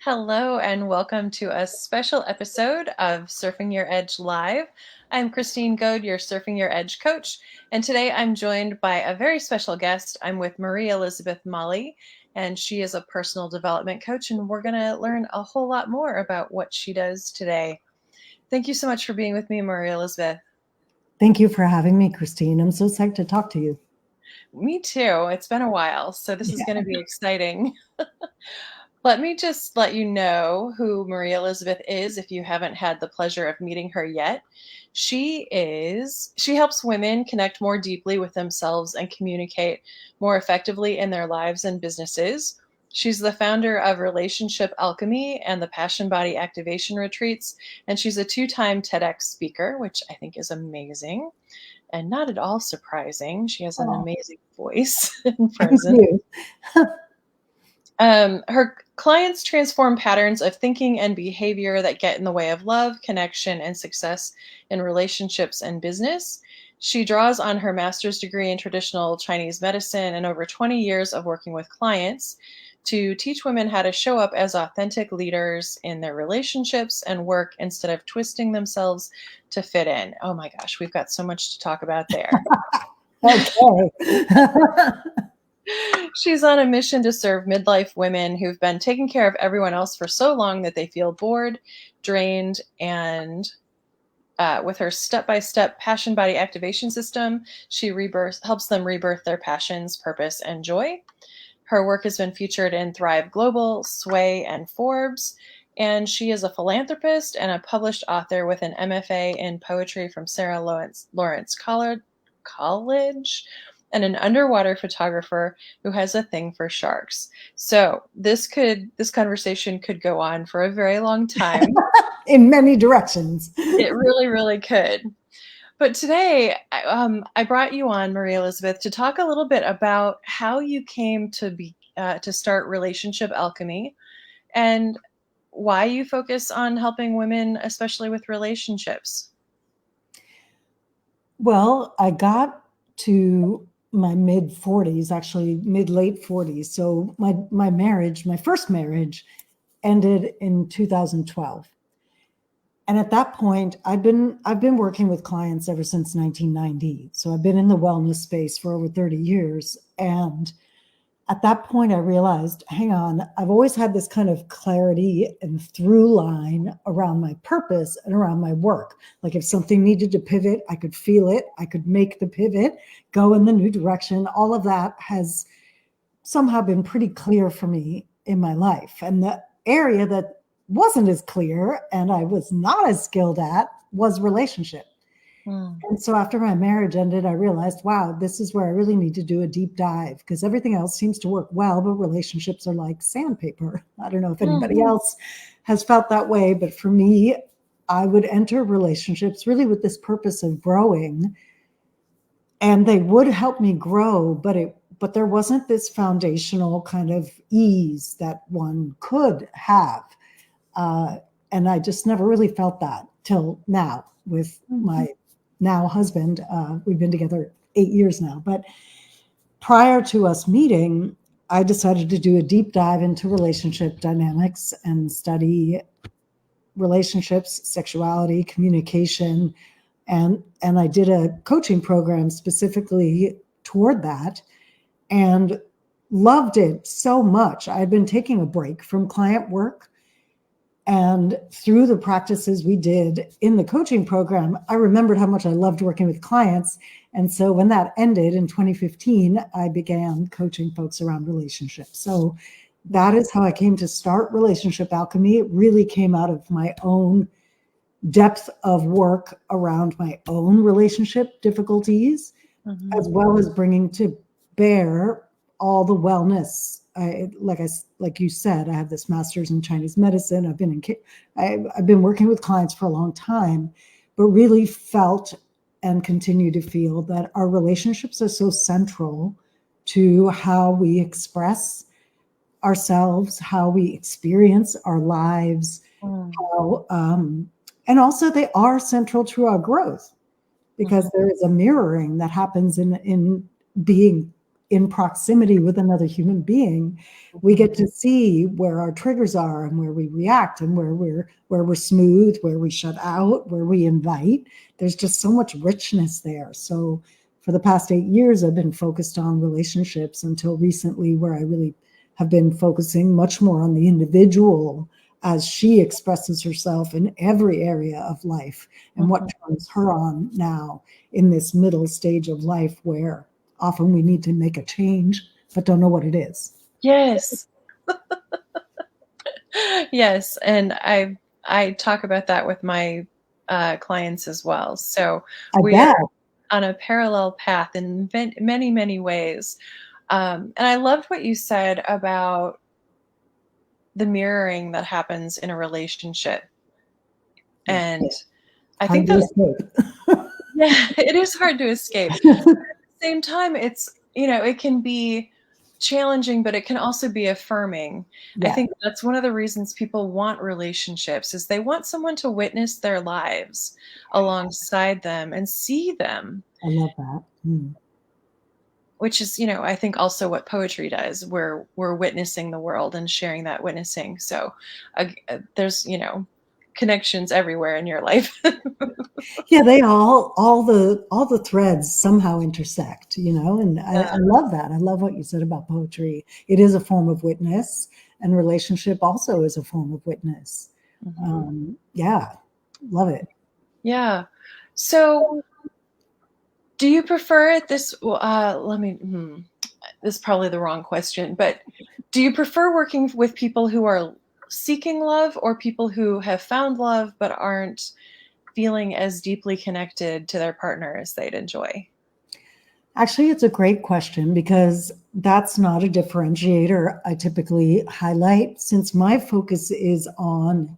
Hello, and welcome to a special episode of Surfing Your Edge Live. I'm Kristine Goad, your Surfing Your Edge coach, and today I'm joined by a very special guest. I'm with Marie Elizabeth Molly, and she is a personal development coach, and we're going to learn a whole lot more about what she does today. Thank you so much for being with me, Marie Elizabeth. Thank you for having me, Kristine. I'm so psyched to talk to you. Me too. It's been a while, so this is going to be exciting. Let me just let you know who Marie Elizabeth is if you haven't had the pleasure of meeting her yet. She helps women connect more deeply with themselves and communicate more effectively in their lives and businesses. She's the founder of Relationship Alchemy and the Passion Body Activation Retreats, and she's a 2-time TEDx speaker, which I think is amazing and not at all surprising. She has an amazing voice and presence. Her clients transform patterns of thinking and behavior that get in the way of love, connection, and success in relationships and business. She draws on her master's degree in traditional Chinese medicine and over 20 years of working with clients to teach women how to show up as authentic leaders in their relationships and work instead of twisting themselves to fit in. Oh my gosh, we've got so much to talk about there. Okay. She's on a mission to serve midlife women who've been taking care of everyone else for so long that they feel bored, drained, and with her step-by-step passion body activation system, she helps them rebirth their passions, purpose, and joy. Her work has been featured in Thrive Global, Sway, and Forbes, and she is a philanthropist and a published author with an MFA in poetry from Sarah Lawrence College, and an underwater photographer who has a thing for sharks. So this conversation could go on for a very long time. In many directions. It really, really could. But today, I brought you on, Marie Elizabeth, to talk a little bit about how you came to start Relationship Alchemy and why you focus on helping women, especially with relationships. Well, I got to my mid-40s, actually mid-late 40s. So my first marriage ended in 2012. And at that point, I've been working with clients ever since 1990. So I've been in the wellness space for over 30 years. And at that point, I realized, hang on, I've always had this kind of clarity and through line around my purpose and around my work. Like if something needed to pivot, I could feel it. I could make the pivot, go in the new direction. All of that has somehow been pretty clear for me in my life. And the area that wasn't as clear and I was not as skilled at was relationship. And so after my marriage ended, I realized, wow, this is where I really need to do a deep dive because everything else seems to work well, but relationships are like sandpaper. I don't know if anybody else has felt that way, but for me, I would enter relationships really with this purpose of growing, and they would help me grow, but there wasn't this foundational kind of ease that one could have. And I just never really felt that till now with my now husband. We've been together 8 years now. But prior to us meeting, I decided to do a deep dive into relationship dynamics and study relationships, sexuality, communication. And I did a coaching program specifically toward that and loved it so much. I had been taking a break from client work. And through the practices we did in the coaching program, I remembered how much I loved working with clients. And so when that ended in 2015, I began coaching folks around relationships. So that is how I came to start Relationship Alchemy. It really came out of my own depth of work around my own relationship difficulties, as well as bringing to bear all the wellness. Like you said, I have this master's in Chinese medicine. I've been working with clients for a long time, but really felt and continue to feel that our relationships are so central to how we express ourselves, how we experience our lives, and also they are central to our growth because there is a mirroring that happens in being in proximity with another human being, we get to see where our triggers are and where we react and where we're smooth, where we shut out, where we invite. There's just so much richness there. So for the past 8 years, I've been focused on relationships until recently, where I really have been focusing much more on the individual as she expresses herself in every area of life, and what turns her on now in this middle stage of life, where often we need to make a change but don't know what it is. Yes. Yes, and I talk about that with my clients as well. So I we are bet. on a parallel path in many, many ways. And I loved what you said about the mirroring that happens in a relationship. Yeah. And I Hard think to that, escape. yeah, it is hard to escape. At the same time, it can be challenging, but it can also be affirming. I Yeah, think that's one of the reasons people want relationships, is they want someone to witness their lives alongside them and see them, I love that. which is, I think also what poetry does. We're witnessing the world and sharing that witnessing. So there's, connections everywhere in your life. Yeah, they all the threads somehow intersect, and I love that. I love what you said about poetry. It is a form of witness, and relationship also is a form of witness. Yeah, love it. Yeah. So do you prefer it this, this is probably the wrong question, but do you prefer working with people who are seeking love, or people who have found love but aren't feeling as deeply connected to their partner as they'd enjoy? Actually, it's a great question, because that's not a differentiator I typically highlight, since my focus is on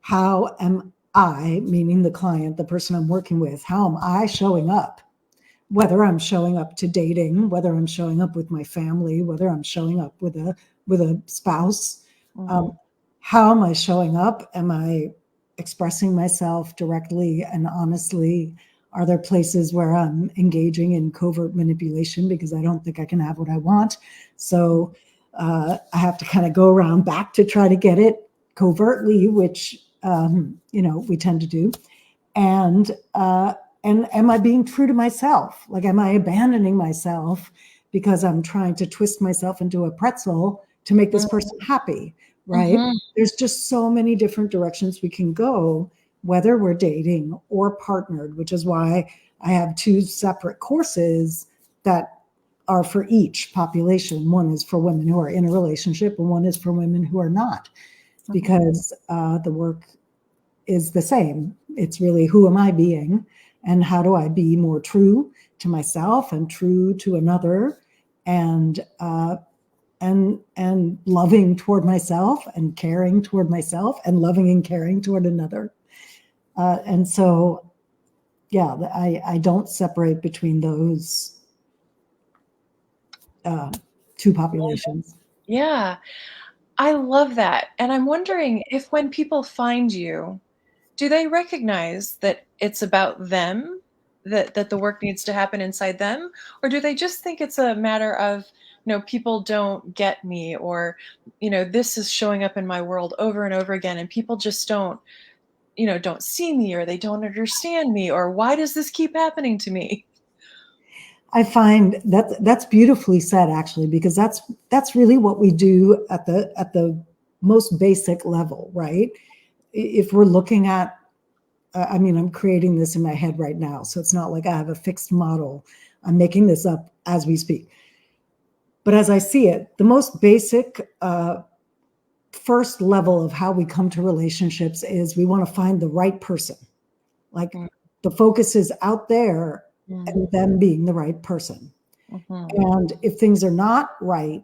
how am I, meaning the client, the person I'm working with, how am I showing up? Whether I'm showing up to dating, whether I'm showing up with my family, whether I'm showing up with a spouse, Mhm. um, how am I showing up? Am I expressing myself directly and honestly? Are there places where I'm engaging in covert manipulation because I don't think I can have what I want? So I have to kind of go around back to try to get it covertly, which we tend to do. And am I being true to myself? Like, am I abandoning myself because I'm trying to twist myself into a pretzel to make this person happy? Right? Mhm. There's just so many different directions we can go, whether we're dating or partnered, which is why I have 2 separate courses that are for each population. One is for women who are in a relationship, and one is for women who are not, Mhm. because the work is the same. It's really, who am I being, and how do I be more true to myself and true to another, and loving toward myself and caring toward myself and loving and caring toward another. And so, yeah, I don't separate between those 2 populations. Yeah, I love that. And I'm wondering if, when people find you, do they recognize that it's about them, that the work needs to happen inside them? Or do they just think it's a matter of, people don't get me, or, this is showing up in my world over and over again, and people just don't see me, or they don't understand me, or why does this keep happening to me? I find that that's beautifully said, actually, because that's really what we do at the most basic level, right? If we're looking at, I mean, I'm creating this in my head right now, so it's not like I have a fixed model. I'm making this up as we speak. But as I see it, the most basic first level of how we come to relationships is we want to find the right person. Like, Mm, the focus is out there mm, and them being the right person. mhm, And if things are not right,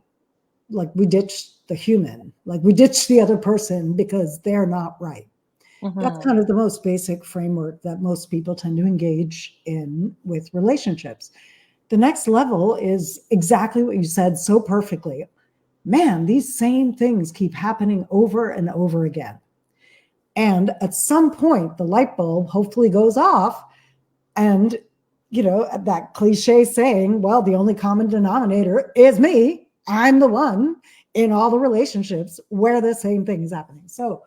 like, we ditch the human, like we ditch the other person because they're not right. That's mhm, kind of the most basic framework that most people tend to engage in with relationships. The next level is exactly what you said so perfectly. Man, these same things keep happening over and over again. And at some point, the light bulb hopefully goes off, and that cliche saying, well, the only common denominator is me. I'm the one in all the relationships where the same thing is happening. So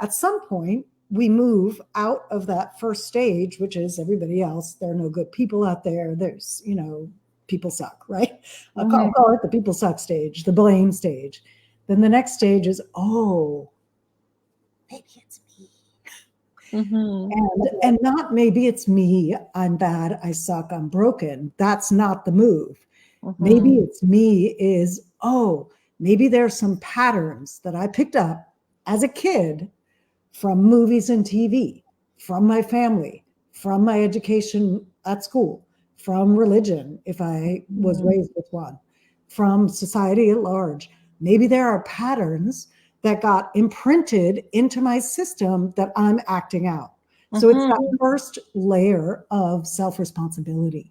at some point, we move out of that first stage, which is everybody else. There are no good people out there. There's, people suck, right? I'll call it the people suck stage, the blame stage. Then the next stage is, oh, maybe it's me. And not maybe it's me, I'm bad, I suck, I'm broken. That's not the move. Maybe it's me is, oh, maybe there's some patterns that I picked up as a kid from movies and TV, from my family, from my education at school, from religion, if I was raised with one, from society at large. Maybe there are patterns that got imprinted into my system that I'm acting out. So it's that first layer of self-responsibility.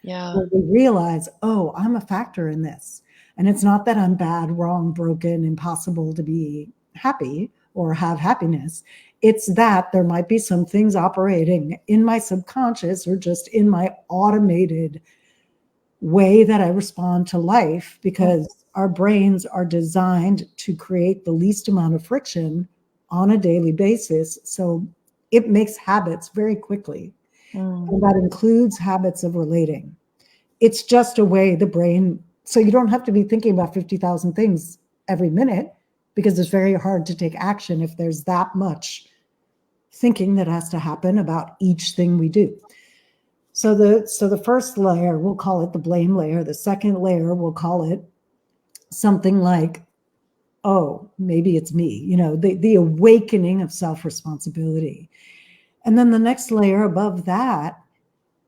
Yeah. Where we realize, oh, I'm a factor in this. And it's not that I'm bad, wrong, broken, impossible to be happy or have happiness. It's that there might be some things operating in my subconscious or just in my automated way that I respond to life, because our brains are designed to create the least amount of friction on a daily basis. So it makes habits very quickly. And that includes habits of relating. It's just a way the brain, so you don't have to be thinking about 50,000 things every minute, because it's very hard to take action if there's that much thinking that has to happen about each thing we do. So the first layer, we'll call it the blame layer. The second layer, we'll call it something like, oh, maybe it's me, the awakening of self-responsibility. And then the next layer above that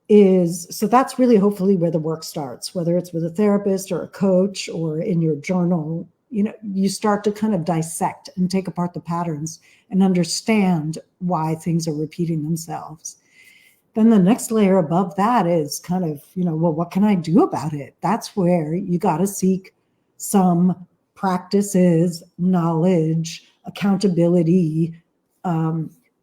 is, so that's really hopefully where the work starts, whether it's with a therapist or a coach or in your journal. You start to kind of dissect and take apart the patterns and understand why things are repeating themselves. Then the next layer above that is kind of, well, what can I do about it? That's where you got to seek some practices, knowledge, accountability,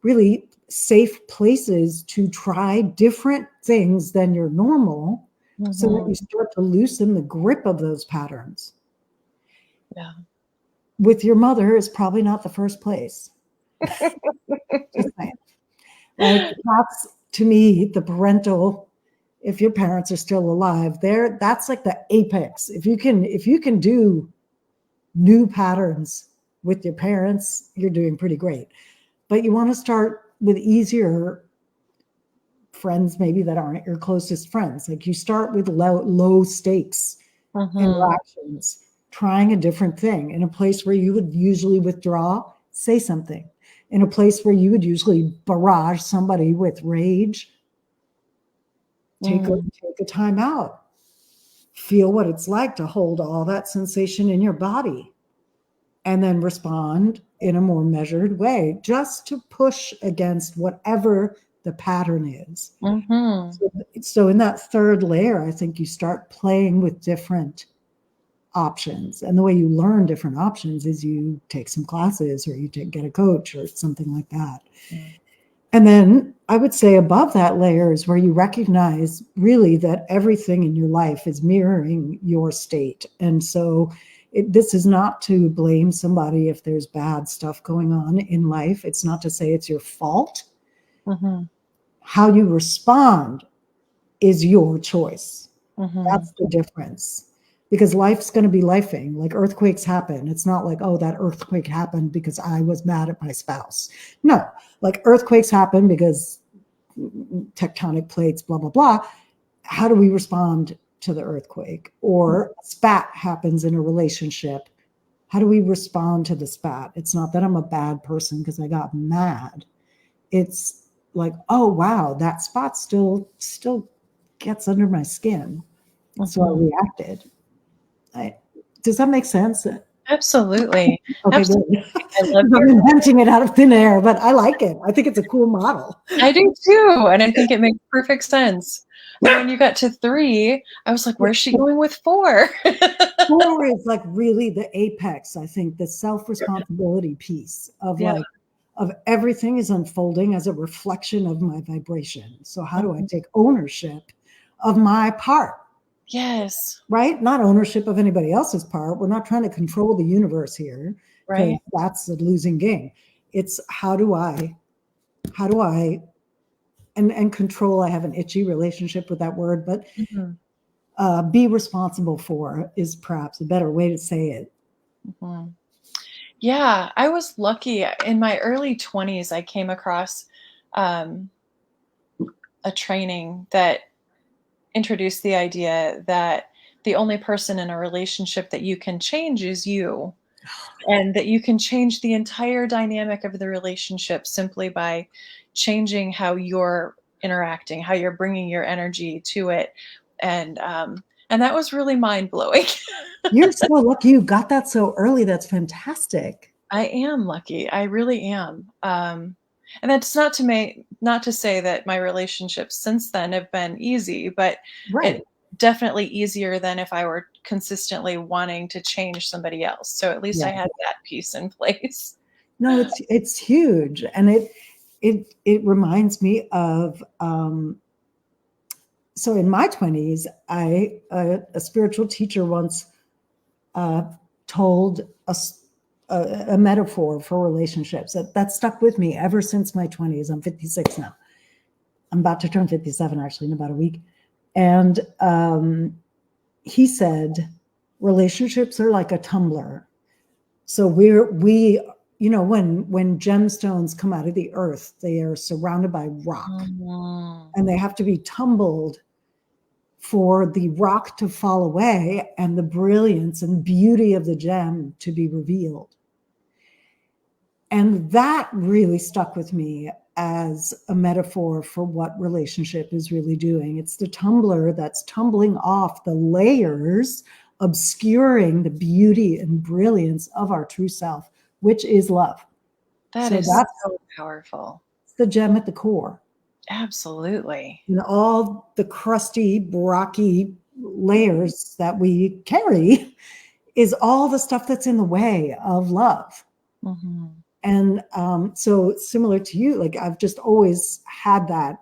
really safe places to try different things than your normal, so that you start to loosen the grip of those patterns. Yeah. With your mother is probably not the first place. Just saying. Like, that's, to me, the parental, if your parents are still alive, that's like the apex. If you can do new patterns with your parents, you're doing pretty great. But you want to start with easier friends, maybe that aren't your closest friends. Like, you start with low stakes interactions, trying a different thing. In a place where you would usually withdraw, say something. In a place where you would usually barrage somebody with rage, take a time out. Feel what it's like to hold all that sensation in your body, and then respond in a more measured way, just to push against whatever the pattern is. So in that third layer, I think you start playing with different options. And the way you learn different options is you take some classes, or you get a coach or something like that. And then I would say above that layer is where you recognize really that everything in your life is mirroring your state. And so this is not to blame somebody if there's bad stuff going on in life. It's not to say it's your fault. How you respond is your choice. That's the difference. Because life's going to be lifing. Like, earthquakes happen. It's not like, oh, that earthquake happened because I was mad at my spouse. No, like, earthquakes happen because tectonic plates, blah, blah, blah. How do we respond to the earthquake? Or a spat happens in a relationship. How do we respond to the spat? It's not that I'm a bad person because I got mad. It's like, oh, wow, that spot still gets under my skin. So I reacted. Does that make sense? Absolutely. Okay, Absolutely. good. I love I'm inventing it out of thin air, but I like it. I think it's a cool model. I do too. And I think it makes perfect sense. And when you got to 3, I was like, where's she going with 4? 4 is like really the apex, I think, the self-responsibility piece of of everything is unfolding as a reflection of my vibration. So how do I take ownership of my part. Yes. Right? Not ownership of anybody else's part. We're not trying to control the universe here, because Right. that's a losing game. It's how do I, and control, I have an itchy relationship with that word, but be responsible for is perhaps a better way to say it. Mm-hmm. Yeah, I was lucky. In my early 20s, I came across um, a training that introduced the idea that the only person in a relationship that you can change is you, and that you can change the entire dynamic of the relationship simply by changing how you're interacting, how you're bringing your energy to it. And that was really mind blowing. You're so lucky you got that so early. That's fantastic. I am lucky. I really am. And that's not to say that my relationships since then have been easy, but Right. it definitely easier than if I were consistently wanting to change somebody else. So at least I Yeah. had that piece in place. No, it's huge. And it reminds me of, so in my 20s, a spiritual teacher once told us a metaphor for relationships that stuck with me ever since my 20s. I'm 56 now. I'm about to turn 57 actually in about a week. And he said, relationships are like a tumbler. So we when gemstones come out of the earth, they are surrounded by rock, and they have to be tumbled for the rock to fall away and the brilliance and beauty of the gem to be revealed. And that really stuck with me as a metaphor for what relationship is really doing. It's the tumbler that's tumbling off the layers, obscuring the beauty and brilliance of our true self, which is love. That So is that's so powerful. the gem at the core. Absolutely. And all the crusty, rocky layers that we carry is all the stuff that's in the way of love. Mm-hmm. And so similar to you, like I've just always had that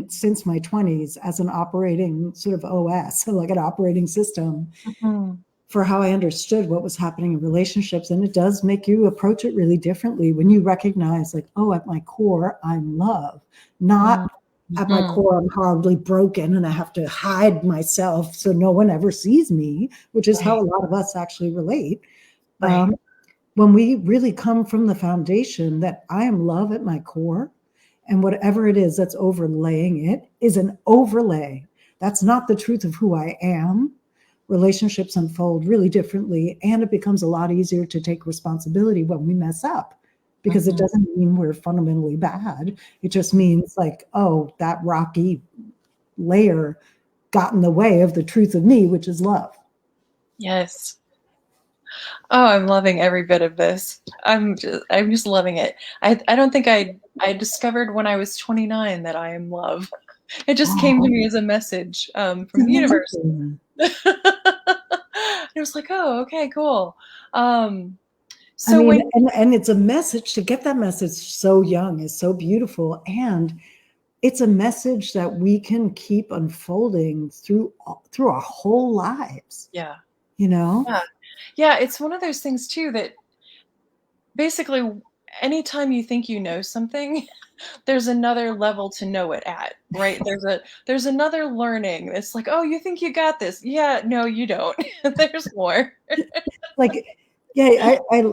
since my 20s as an operating sort of OS, so like an operating system Mm-hmm. for how I understood what was happening in relationships. And it does make you approach it really differently when you recognize like, oh, at my core, I'm love, not at my core, I'm horribly broken and I have to hide myself so no one ever sees me, which is how a lot of us actually relate. Right. When we really come from the foundation that I am love at my core, and whatever it is that's overlaying it is an overlay. That's not the truth of who I am. Relationships unfold really differently, and it becomes a lot easier to take responsibility when we mess up, because it doesn't mean we're fundamentally bad. It just means like, oh, that rocky layer got in the way of the truth of me, which is love. Yes. Oh, I'm loving every bit of this. I'm just loving it. I don't think I discovered when I was 29 that I am love. It just came to Oh, me as a message it's from the universe. amazing. It was like, oh, okay, cool. Um, I so mean, when and it's a message. To get that message so young is so beautiful, and it's a message that we can keep unfolding through our whole lives. yeah, You know, yeah, yeah, it's one of those things too that basically anytime you think you know something, there's another level to know it at, right? There's another learning. It's like, oh, you think you got this? Yeah, no, you don't. There's more. like, yeah, I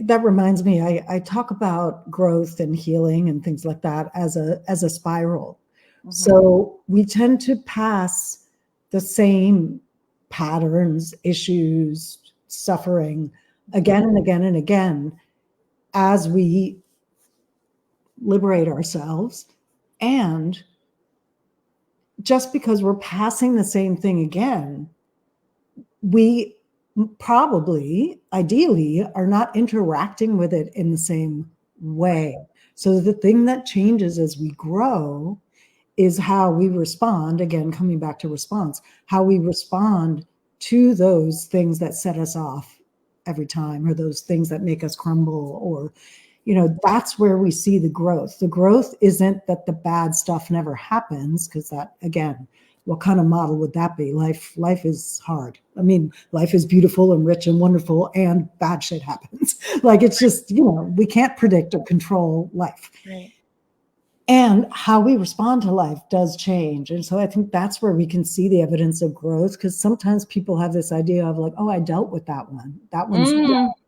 that reminds me. I talk about growth and healing and things like that as a spiral. Mhm. So we tend to pass the same patterns, issues, suffering again and again and again as we liberate ourselves. And just because we're passing the same thing again, we probably, ideally, are not interacting with it in the same way. So the thing that changes as we grow is how we respond, again, coming back to response, how we respond to those things that set us off every time, or those things that make us crumble, or You know, that's where we see the growth. The growth isn't that the bad stuff never happens, because that, again, what kind of model would that be? Life is hard. I mean, life is beautiful and rich and wonderful, and bad shit happens. Like, it's just, you know, we can't predict or control life. Right. And how we respond to life does change. And so I think that's where we can see the evidence of growth, because sometimes people have this idea of like, oh, I dealt with that one. That one's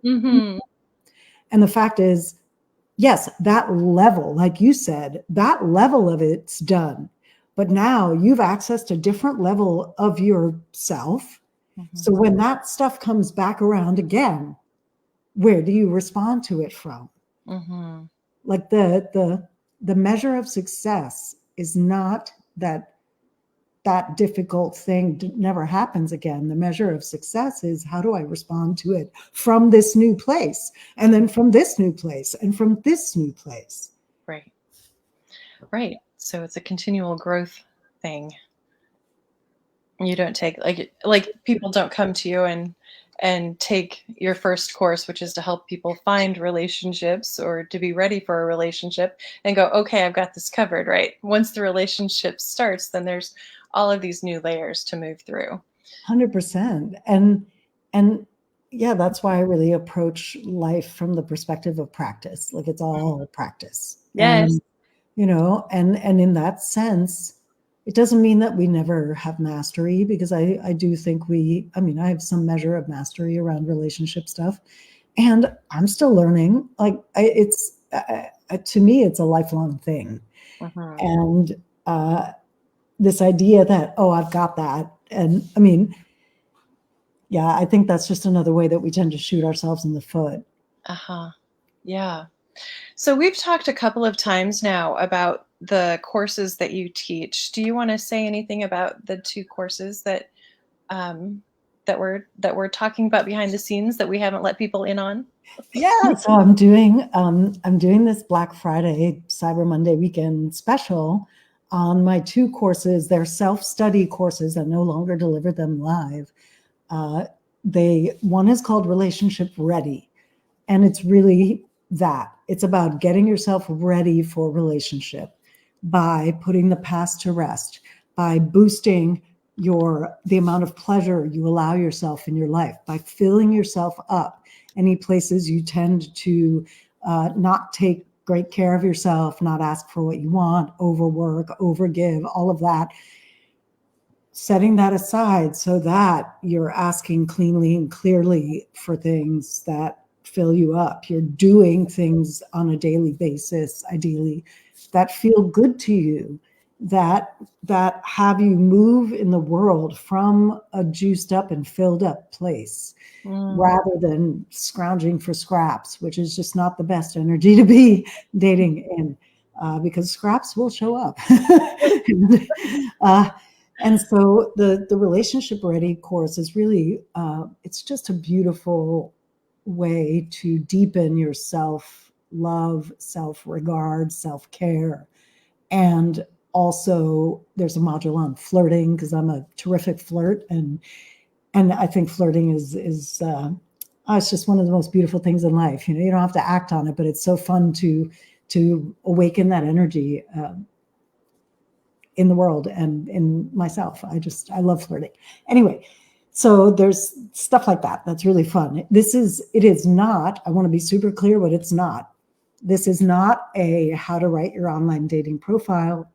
Mm-hmm. And the fact is, yes, that level, like you said, that level of it's done. But now you've accessed a different level of yourself. Mm-hmm. So when that stuff comes back around again, where do you respond to it from? Mm-hmm. Like the measure of success is not that difficult thing never happens again. The measure of success is, how do I respond to it from this new place, and then from this new place, and from this new place. Right. Right. So it's a continual growth thing. You don't take like people don't come to you and take your first course, which is to help people find relationships or to be ready for a relationship, and go, okay, I've got this covered, right? Once the relationship starts, then there's all of these new layers to move through. 100%. And yeah, that's why I really approach life from the perspective of practice. Like, it's all practice. Yes. And, you know, and in that sense, it doesn't mean that we never have mastery, because I do think I have some measure of mastery around relationship stuff, and I'm still learning. Like, to me, it's a lifelong thing. Mm-hmm. And this idea that, oh, I've got that. And I mean, yeah, I think that's just another way that we tend to shoot ourselves in the foot. Uh-huh. Yeah. So we've talked a couple of times now about the courses that you teach. Do you want to say anything about the two courses that that we're talking about behind the scenes that we haven't let people in on? Yeah, so I'm doing this Black Friday, Cyber Monday weekend special on my two courses. They're self-study courses. I no longer deliver them live. One is called Relationship Ready, and it's really that. It's about getting yourself ready for relationship by putting the past to rest, by boosting the amount of pleasure you allow yourself in your life, by filling yourself up. Any places you tend to not take great care of yourself, not ask for what you want, overwork, overgive, all of that, setting that aside so that you're asking cleanly and clearly for things that fill you up. You're doing things on a daily basis, ideally, that feel good to you, that have you move in the world from a juiced up and filled up place, rather than scrounging for scraps, which is just not the best energy to be dating in, because scraps will show up. And so the Relationship Ready course is really, it's just a beautiful way to deepen your self-love, self-regard, self-care. And also there's a module on flirting, because I'm a terrific flirt. And I think flirting is it's just one of the most beautiful things in life. You know, you don't have to act on it, but it's so fun to awaken that energy in the world and in myself. I love flirting. Anyway, so there's stuff like that. That's really fun. It is not, I want to be super clear what it's not. This is not a how to write your online dating profile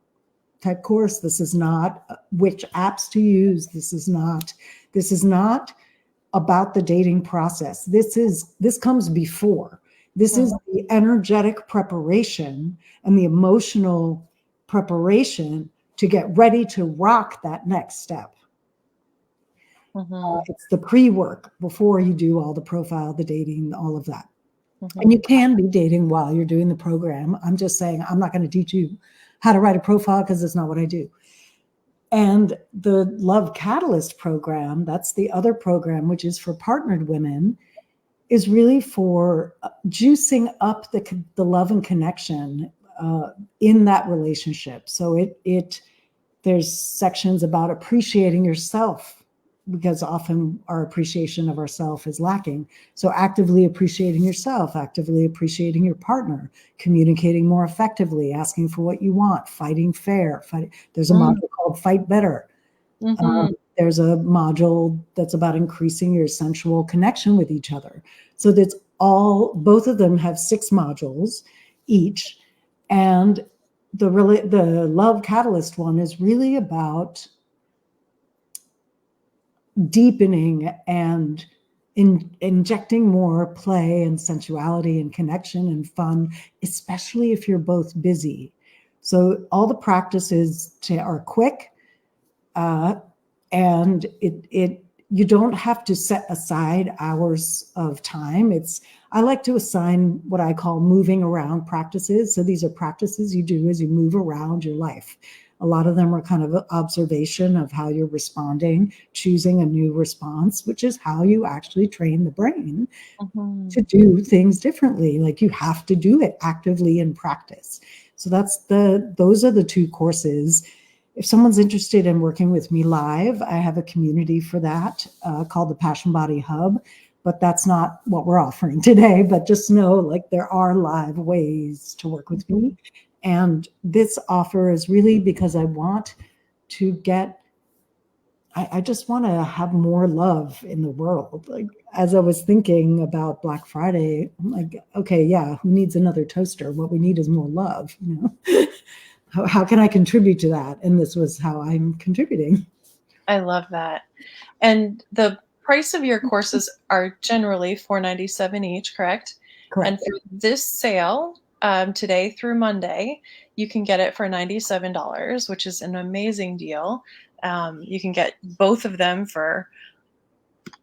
type course. This is not which apps to use. This is not about the dating process. This comes before. This is the energetic preparation and the emotional preparation to get ready to rock that next step. It's the pre-work before you do all the profile, the dating, all of that. And you can be dating while you're doing the program. I'm just saying, I'm not going to teach you how to write a profile, because it's not what I do. And the Love Catalyst program, that's the other program, which is for partnered women, is really for juicing up the love and connection in that relationship. So there's sections about appreciating yourself because often our appreciation of ourselves is lacking. So actively appreciating yourself, actively appreciating your partner, communicating more effectively, asking for what you want, fighting fair. There's a module called Fight Better. There's a module that's about increasing your sensual connection with each other. So that's both of them have 6 modules each. And the Love Catalyst one is really about deepening and injecting more play and sensuality and connection and fun, especially if you're both busy. So all the practices are quick, and you don't have to set aside hours of time. I like to assign what I call moving around practices. So these are practices you do as you move around your life. A lot of them are kind of an observation of how you're responding, choosing a new response, which is how you actually train the brain to do things differently. Like you have to do it actively in practice. So those are the 2 courses. If someone's interested in working with me live, I have a community for that called the Passion Body Hub, but that's not what we're offering today. But just know, like, there are live ways to work with me. And this offer is really because I want to I just want to have more love in the world. Like, as I was thinking about Black Friday, I'm like, okay, yeah, who needs another toaster? What we need is more love, How can I contribute to that? And this was how I'm contributing. I love that. And the price of your courses are generally $497 each, correct? Correct. And for this sale, today through Monday, you can get it for $97, which is an amazing deal. You can get both of them for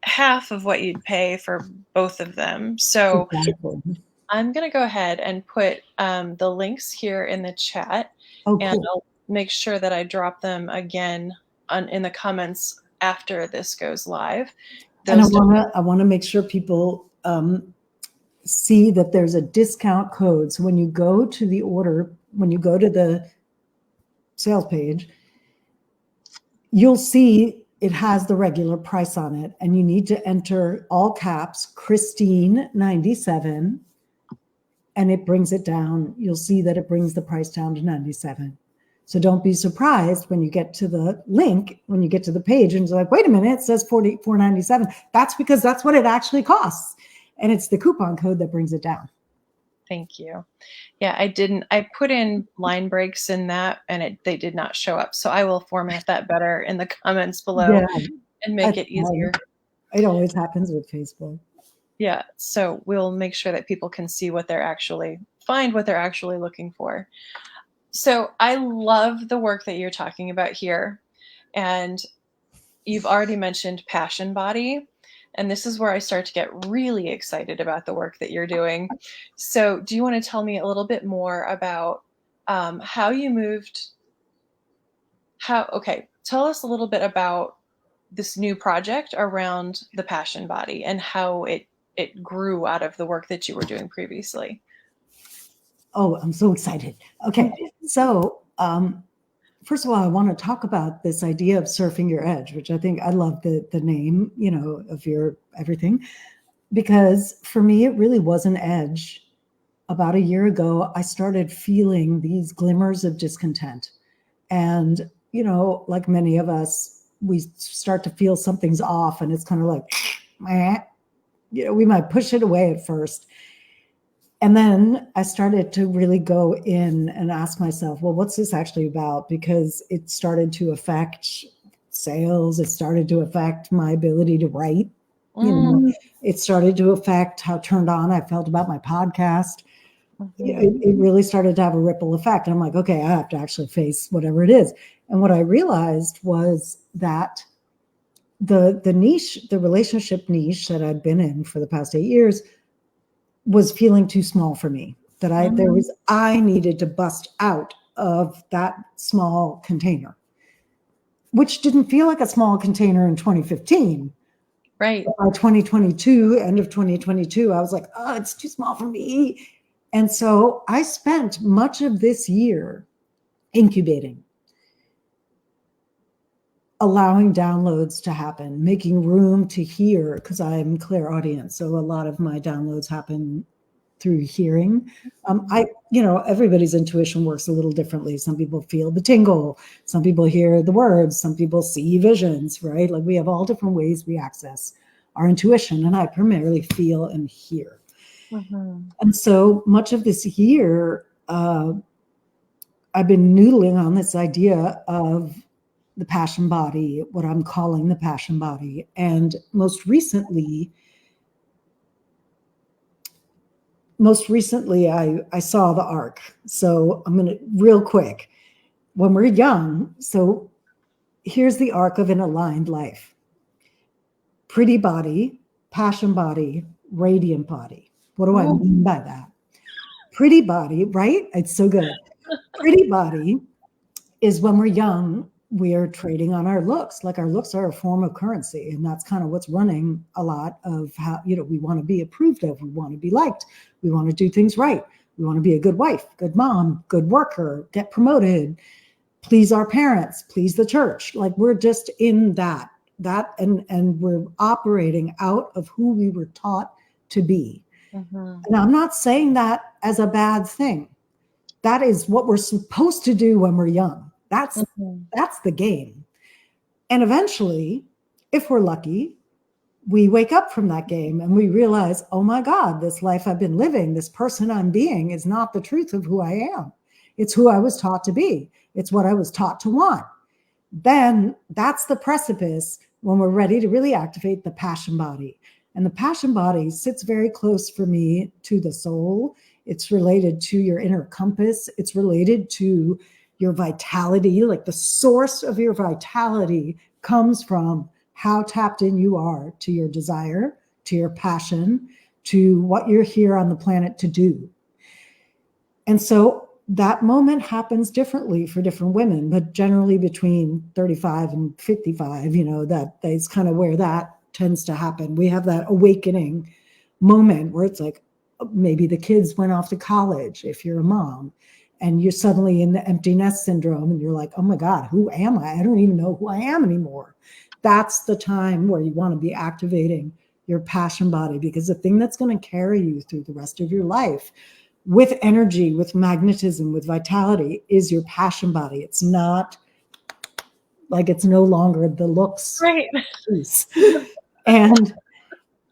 half of what you'd pay for both of them. So Exactly. I'm going to go ahead and put the links here in the chat. Oh, and cool. I'll make sure that I drop them again in the comments after this goes live. And I want to make sure people see that there's a discount code. So when you go to the sales page, you'll see it has the regular price on it, and you need to enter all caps Kristine 97, and it brings it down. You'll see that it brings the price down to 97. So don't be surprised when you get to the link, when you get to the page and it's like, wait a minute, it says $497. That's because that's what it actually costs. And it's the coupon code that brings it down. Thank you. Yeah, I put in line breaks in that and they did not show up. So I will format that better in the comments below and make it easier. It always happens with Facebook. Yeah, so we'll make sure that people can see what they're actually looking for. So I love the work that you're talking about here. And you've already mentioned Passion Body. And this is where I start to get really excited about the work that you're doing. So do you want to tell me a little bit more about how you moved? Tell us a little bit about this new project around the Passion Body and how it grew out of the work that you were doing previously. Oh, I'm so excited. Okay. So, first of all, I want to talk about this idea of surfing your edge, which I think I love the name, of your everything, because for me, it really was an edge. About a year ago, I started feeling these glimmers of discontent. And, like many of us, we start to feel something's off and it's kind of like, we might push it away at first. And then I started to really go in and ask myself, well, what's this actually about? Because it started to affect sales. It started to affect my ability to write. It started to affect how turned on I felt about my podcast. It really started to have a ripple effect. And I'm like, okay, I have to actually face whatever it is. And what I realized was that the niche, the relationship niche that I'd been in for the past 8 years was feeling too small for me, that I needed to bust out of that small container, which didn't feel like a small container in 2015. Right. But by 2022, end of 2022, I was like, oh, it's too small for me. And so I spent much of this year incubating allowing downloads to happen, making room to hear, because I'm clairaudient. So a lot of my downloads happen through hearing. Everybody's intuition works a little differently. Some people feel the tingle, some people hear the words, some people see visions, right? Like we have all different ways we access our intuition, and I primarily feel and hear. And so much of this year, I've been noodling on this idea of the passion body, what I'm calling the passion body. And most recently, I saw the arc. So I'm going to real quick. When we're young, so here's the arc of an aligned life. Pretty body, passion body, radiant body. What do I mean by that? Pretty body, right? It's so good. Pretty body is when we're young, we are trading on our looks. Like our looks are a form of currency. And that's kind of what's running a lot of how, we want to be approved of. We want to be liked. We want to do things right. We want to be a good wife, good mom, good worker, get promoted, please our parents, please the church. Like we're just in that and we're operating out of who we were taught to be. And I'm not saying that as a bad thing. That is what we're supposed to do when we're young. That's the game. And eventually, if we're lucky, we wake up from that game and we realize, oh my God, this life I've been living, this person I'm being is not the truth of who I am. It's who I was taught to be. It's what I was taught to want. Then that's the precipice when we're ready to really activate the passion body. And the passion body sits very close for me to the soul. It's related to your inner compass. It's related to your vitality. Like the source of your vitality comes from how tapped in you are to your desire, to your passion, to what you're here on the planet to do. And so that moment happens differently for different women, but generally between 35 and 55, that is kind of where that tends to happen. We have that awakening moment where it's like, maybe the kids went off to college if you're a mom, and you're suddenly in the empty nest syndrome and you're like, oh my God, who am I? I don't even know who I am anymore. That's the time where you want to be activating your passion body, because the thing that's going to carry you through the rest of your life with energy, with magnetism, with vitality is your passion body. It's not like it's no longer the looks. Right. And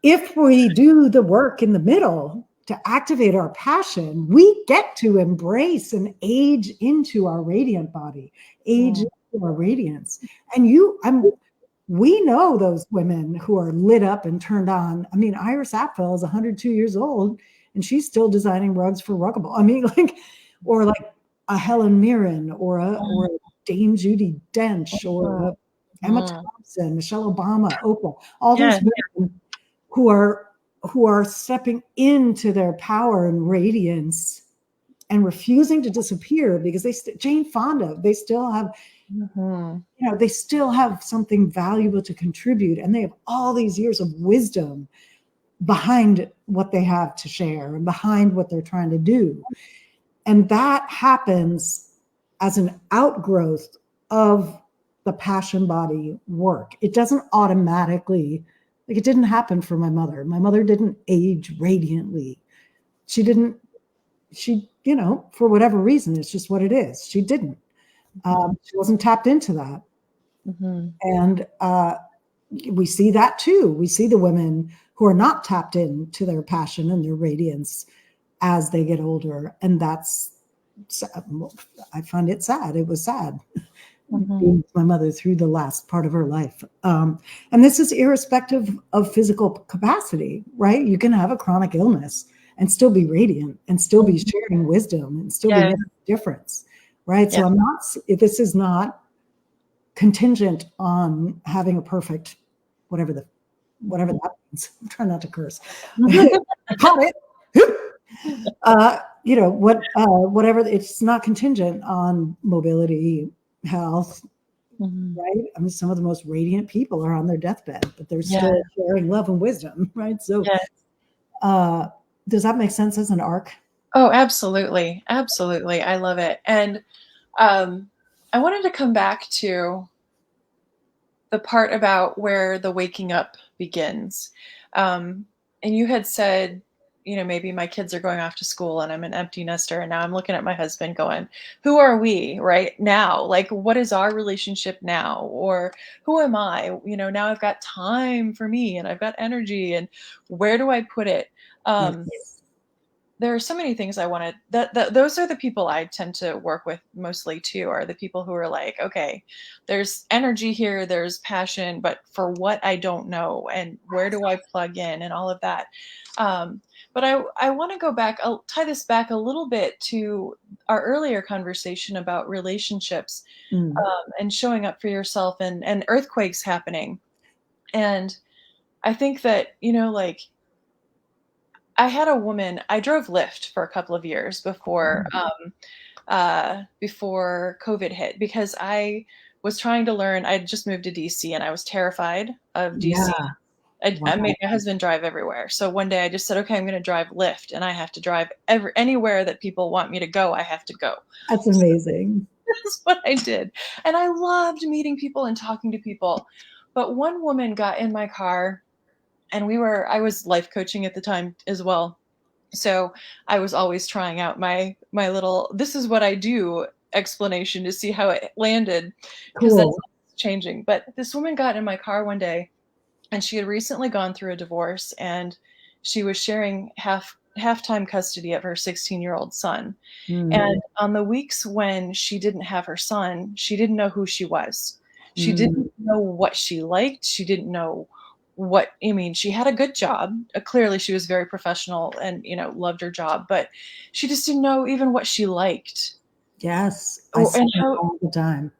if we do the work in the middle to activate our passion, we get to embrace and age into our radiant body, age into our radiance. And we know those women who are lit up and turned on. I mean, Iris Apfel is 102 years old and she's still designing rugs for Ruggable. I mean, or like a Helen Mirren or a Dame Judi Dench or a Emma Thompson, Michelle Obama, Oprah, all these women who are stepping into their power and radiance and refusing to disappear, because Jane Fonda, they still have, they still have something valuable to contribute, and they have all these years of wisdom behind what they have to share and behind what they're trying to do. And that happens as an outgrowth of the passion body work. It doesn't automatically, like it didn't happen for my mother. My mother didn't age radiantly. She, for whatever reason, it's just what it is. She didn't. She wasn't tapped into that. And we see that too. We see the women who are not tapped into their passion and their radiance as they get older. And that's, I find it sad. It was sad. Being with my mother through the last part of her life. And this is irrespective of physical capacity, right? You can have a chronic illness and still be radiant and still be sharing wisdom and still be making a difference, right? So this is not contingent on having a perfect, whatever that means. I'm trying not to curse. Caught it. Whatever, it's not contingent on mobility, health, right? I mean, some of the most radiant people are on their deathbed, but they're still sharing love and wisdom, right? So does that make sense as an arc? Oh, absolutely. Absolutely. I love it. And I wanted to come back to the part about where the waking up begins. And you had said, maybe my kids are going off to school and I'm an empty nester. And now I'm looking at my husband going, who are we right now? Like, what is our relationship now? Or who am I? Now I've got time for me and I've got energy, and where do I put it? Yes. There are so many things I wanted that those are the people I tend to work with mostly too, are the people who are like, okay, there's energy here, there's passion, but for what I don't know, and where do I plug in and all of that. But I want to go back, I'll tie this back a little bit to our earlier conversation about relationships, and showing up for yourself, and earthquakes happening. And I think that, like, I drove Lyft for a couple of years before COVID hit, because I was trying to learn. I just moved to DC and I was terrified of DC. Yeah. I Wow. made my husband drive everywhere. So one day I just said, okay, I'm going to drive Lyft, and I have to drive anywhere that people want me to go. I have to go. That's amazing. That's what I did. And I loved meeting people and talking to people. But one woman got in my car, and I was life coaching at the time as well. So I was always trying out my little, this is what I do explanation to see how it landed, because that's Cool. changing. But this woman got in my car one day, and she had recently gone through a divorce, and she was sharing half-time custody of her 16-year-old son. And on the weeks when she didn't have her son, she didn't know who she was. She didn't know what she liked. She didn't know she had a good job. Clearly she was very professional and, loved her job, but she just didn't know even what she liked. Yes. I see And that all the time.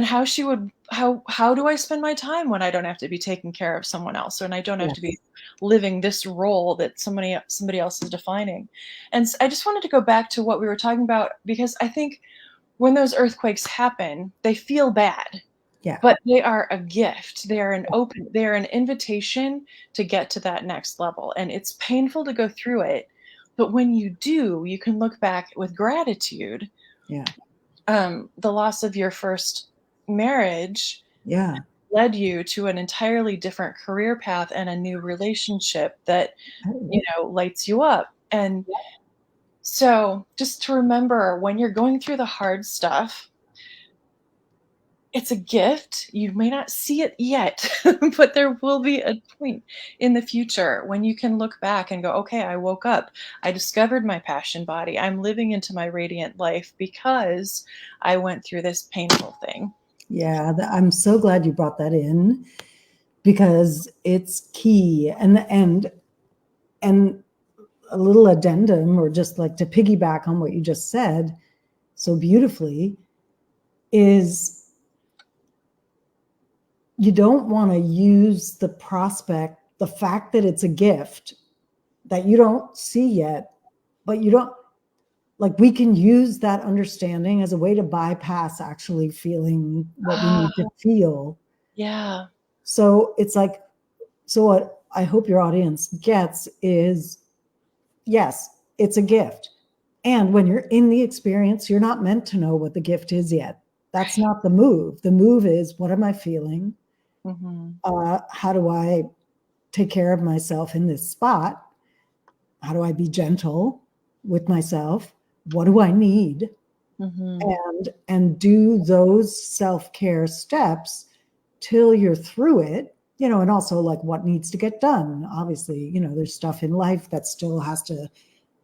how she would, how do I spend my time when I don't have to be taking care of someone else, and I don't have to be Yes. living this role that somebody else is defining. And I just wanted to go back to what we were talking about, because I think when those earthquakes happen, they feel bad. Yeah. But they are a gift. They are an invitation to get to that next level. And it's painful to go through it. But when you do, you can look back with gratitude. Yeah. The loss of your first marriage Yeah. led you to an entirely different career path and a new relationship that, lights you up. And so just to remember, when you're going through the hard stuff, it's a gift. You may not see it yet, but there will be a point in the future when you can look back and go, okay, I woke up. I discovered my passion body. I'm living into my radiant life because I went through this painful thing. Yeah. I'm so glad you brought that in, because it's key. And a little addendum, or just like to piggyback on what you just said so beautifully, is you don't want to use the prospect, the fact that it's a gift that you don't see yet, but you don't, like, we can use that understanding as a way to bypass actually feeling what we need to feel. Yeah. So it's like, so what I hope your audience gets is, yes, it's a gift. And when you're in the experience, you're not meant to know what the gift is yet. That's not the move. The move is, what am I feeling? How do I take care of myself in this spot? How do I be gentle with myself? What do I need? And do those self-care steps till you're through it, and also like what needs to get done. Obviously, there's stuff in life that still has to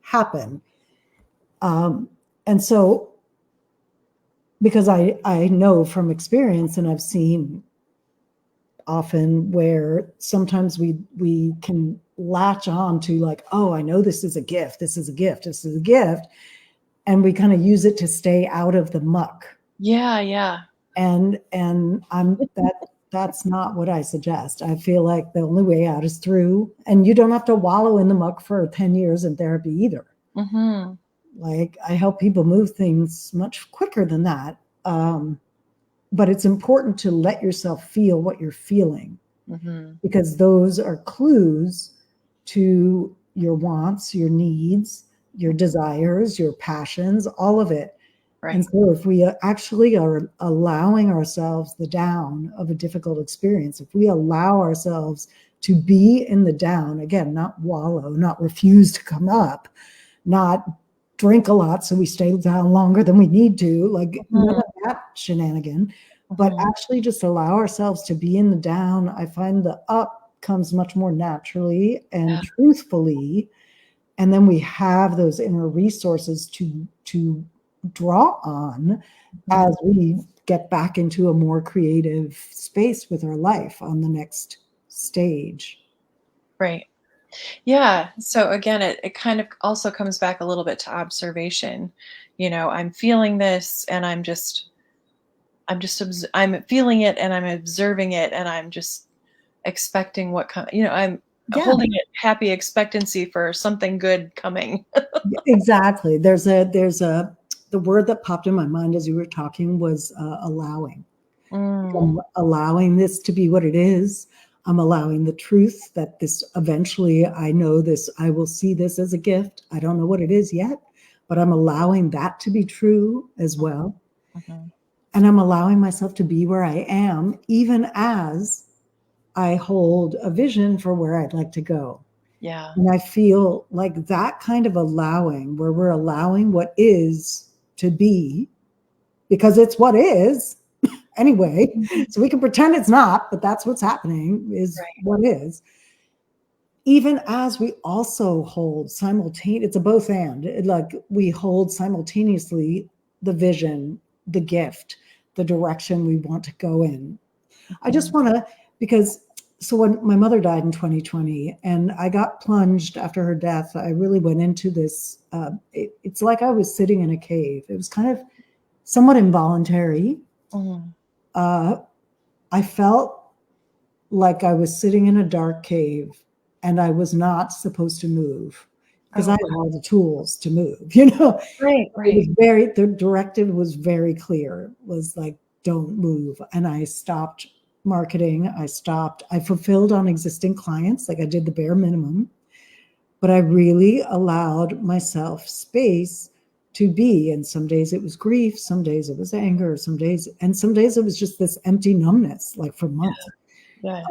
happen. And so, because I know from experience, and I've seen often where sometimes we can latch on to like, oh, I know this is a gift, this is a gift, this is a gift. And we kind of use it to stay out of the muck. Yeah. And that's not what I suggest. I feel like the only way out is through, and you don't have to wallow in the muck for 10 years in therapy either. Like, I help people move things much quicker than that. But it's important to let yourself feel what you're feeling, because those are clues to your wants, your needs, your desires, your passions, all of it. And Right. so if we actually are allowing ourselves the down of a difficult experience, if we allow ourselves to be in the down, again, not wallow, not refuse to come up, not drink a lot so we stay down longer than we need to, like none Mhm. of that shenanigan, but Mhm. actually just allow ourselves to be in the down. I find the up comes much more naturally and Yeah. truthfully, and then we have those inner resources to draw on Mhm. as we get back into a more creative space with our life on the next stage. Right. Yeah. So again, it kind of also comes back a little bit to observation. I'm feeling this and I'm feeling it and I'm observing it and I'm just expecting I'm Yeah, holding it happy expectancy for something good coming. exactly. There's a the word that popped in my mind as you were talking was allowing. Mm, I'm allowing this to be what it is. I'm allowing the truth that this eventually, I know this, I will see this as a gift. I don't know what it is yet, but I'm allowing that to be true as well. mhm. And I'm allowing myself to be where I am, even as I hold a vision for where I'd like to go. Yeah. And I feel like that kind of allowing, where we're allowing what is to be, because it's what is anyway. Mhm. So we can pretend it's not, but that's what's happening, is Right. what is. Even as we also hold simultaneously, it's a both and, like we hold simultaneously the vision, the gift, the direction we want to go in. I just Mhm. want to, because so when my mother died in 2020 and I got plunged after her death, I really went into this. It's like I was sitting in a cave. It was kind of somewhat involuntary. Mhm. Uh, I felt like I was sitting in a dark cave and I was not supposed to move because I Oh, had all the tools to move, you know. right, It was right. the directive was very clear, was like, don't move. And I stopped marketing. I fulfilled on existing clients, like I did the bare minimum, but I really allowed myself space to be. And some days it was grief, some days it was anger, some days it was just this empty numbness, like for months. Yeah.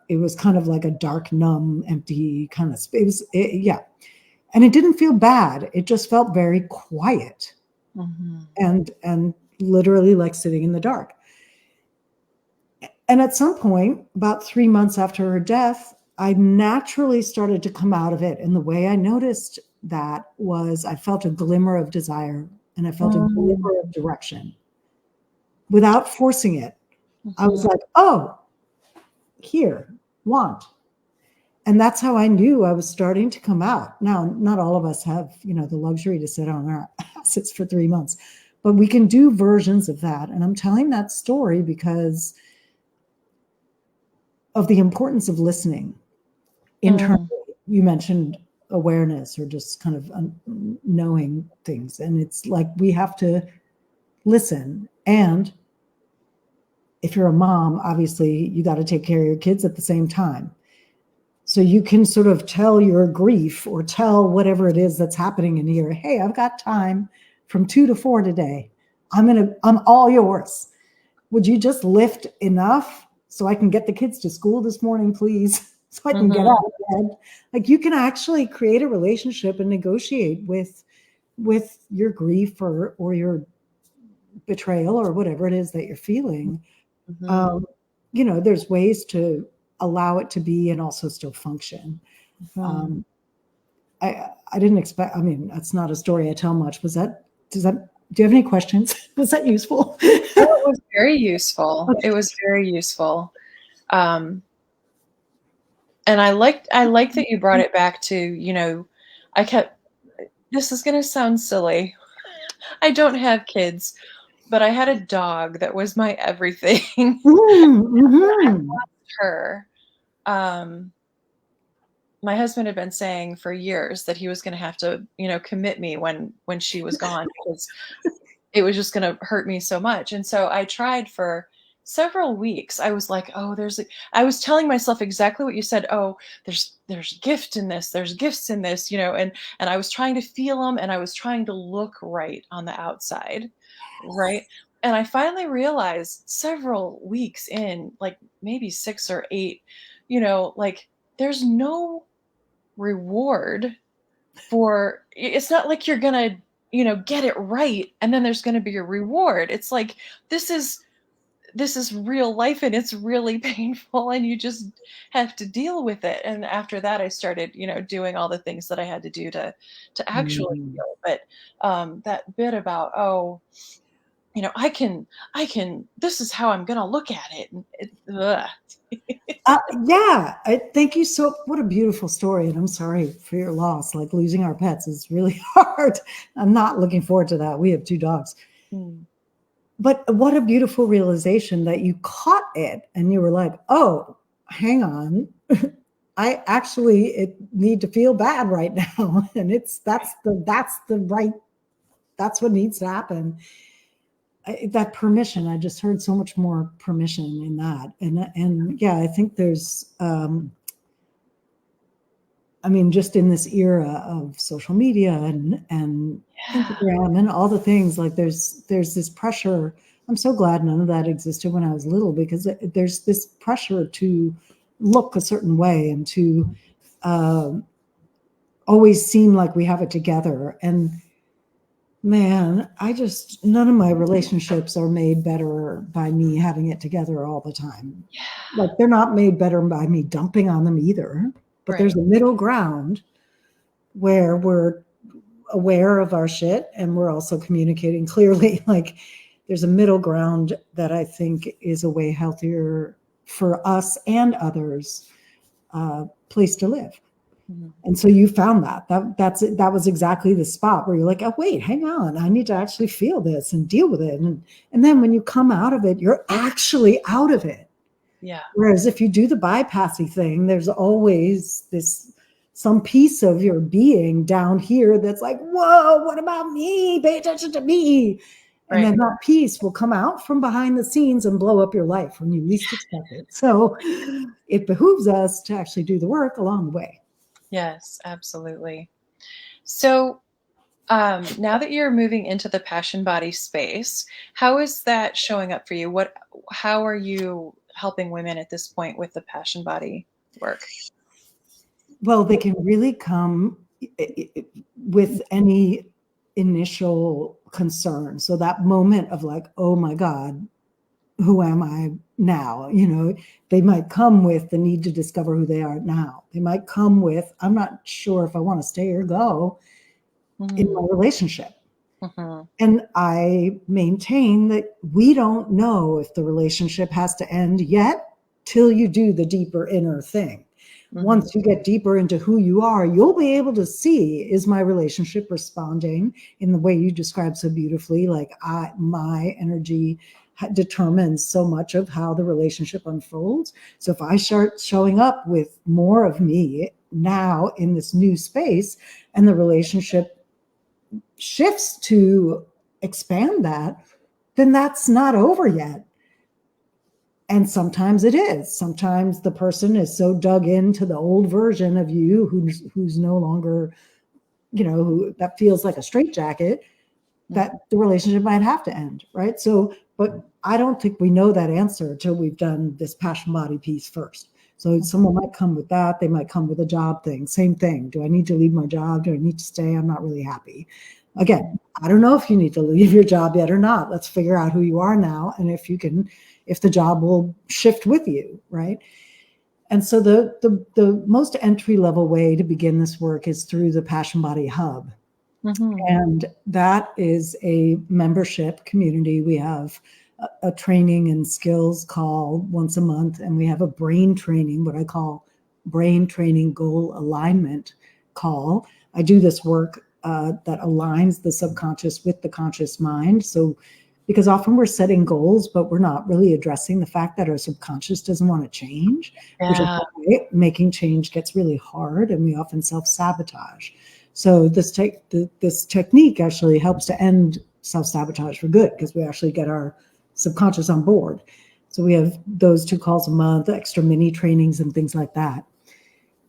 It was kind of like a dark, numb, empty kind of space. Yeah. And it didn't feel bad. It just felt very quiet Mhm. and literally like sitting in the dark. And at some point, about 3 months after her death, I naturally started to come out of it. And the way I noticed that was I felt a glimmer of desire and I felt a Mm, glimmer of direction without forcing it. I was mhm. like, oh, here, want. And that's how I knew I was starting to come out. Now, not all of us have, the luxury to sit on our asses for 3 months, but we can do versions of that. And I'm telling that story because of the importance of listening internally. Mm, You mentioned awareness or just kind of knowing things. And it's like we have to listen. And if you're a mom, obviously you got to take care of your kids at the same time. So you can sort of tell your grief or tell whatever it is that's happening in here, hey, I've got time from 2 to 4 today. I'm all yours. Would you just lift enough so I can get the kids to school this morning, please? So I can get mhm. out of bed. Like you can actually create a relationship and negotiate with your grief or your betrayal or whatever it is that you're feeling. Mhm. Um, there's ways to allow it to be and also still function. Mhm. Um, I didn't expect. I mean, that's not a story I tell much. Does that? Do you have any questions? Was that useful? Oh, it was very useful. It was very useful. Um, and I like that you brought it back to, I kept this is gonna sound silly. I don't have kids, but I had a dog that was my everything. When I Mm-hmm. lost her, um, my husband had been saying for years that he was gonna have to, commit me when she was gone because it was just gonna hurt me so much. And so I tried for several weeks. I was like, "Oh, I was telling myself exactly what you said. Oh, there's gift in this. There's gifts in this, and I was trying to feel them and I was trying to look right on the outside. Right. And I finally realized several weeks in, like maybe 6 or 8, like there's no reward for it's not like you're gonna, get it right and then there's gonna be a reward. It's like this is this is real life and it's really painful and you just have to deal with it. And after that I started, doing all the things that I had to do to actually Mm. heal. But that bit about, oh, I can this is how I'm gonna look at it. And ugh. Yeah, thank you. So, what a beautiful story. And I'm sorry for your loss. Like losing our pets is really hard. I'm not looking forward to that. We have 2 dogs. Mm. But what a beautiful realization that you caught it and you were like, oh, hang on. I actually need to feel bad right now. And that's what needs to happen. That permission, I just heard so much more permission in that. And yeah, I think there's, I mean, just in this era of social media and Yeah. Instagram and all the things, like there's this pressure. I'm so glad none of that existed when I was little, because there's this pressure to look a certain way and to um, always seem like we have it together. And man, none of my relationships are made better by me having it together all the time. Yeah. Like they're not made better by me dumping on them either. But Right. there's a middle ground where we're aware of our shit and we're also communicating clearly. Like there's a middle ground that I think is a way healthier for us and others place to live. Mhm. And so you found that was exactly the spot where you're like, oh wait, hang on, I need to actually feel this and deal with it. And then when you come out of it, you're actually out of it. Yeah. Whereas if you do the bypassy thing, there's always some piece of your being down here that's like, whoa, what about me? Pay attention to me. And Right. then that piece will come out from behind the scenes and blow up your life when you least expect it. So it behooves us to actually do the work along the way. Yes, absolutely. So now that you're moving into the passion body space, how is that showing up for you? How are you helping women at this point with the passion body work? Well, they can really come with any initial concern. So that moment of like, oh my God, who am I now? They might come with the need to discover who they are now. They might come with, I'm not sure if I want to stay or go in Mm-hmm. my relationship. Mm-hmm. And I maintain that we don't know if the relationship has to end yet till you do the deeper inner thing. Mm-hmm. Once you get deeper into who you are, you'll be able to see, is my relationship responding in the way you described so beautifully? Like my energy determines so much of how the relationship unfolds. So if I start showing up with more of me now in this new space and the relationship shifts to expand that, then that's not over yet. And sometimes it is. Sometimes the person is so dug into the old version of you who's no longer, who that feels like a straitjacket, that the relationship might have to end, right? So, but I don't think we know that answer until we've done this passion body piece first. So someone might come with that. They might come with a job thing. Same thing. Do I need to leave my job? Do I need to stay? I'm not really happy. Again, I don't know if you need to leave your job yet or not. Let's figure out who you are now. And if the job will shift with you, right? And so the most entry level way to begin this work is through the Passion Body Hub. Mm-hmm. And that is a membership community. We have a training and skills call once a month, and we have a brain training, what I call brain training goal alignment call. I do this work that aligns the subconscious with the conscious mind. So, because often we're setting goals, but we're not really addressing the fact that our subconscious doesn't want to change, which is Yeah. why making change gets really hard, and we often self-sabotage. So this technique actually helps to end self-sabotage for good, because we actually get our subconscious on board. So we have those 2 calls a month, extra mini trainings and things like that.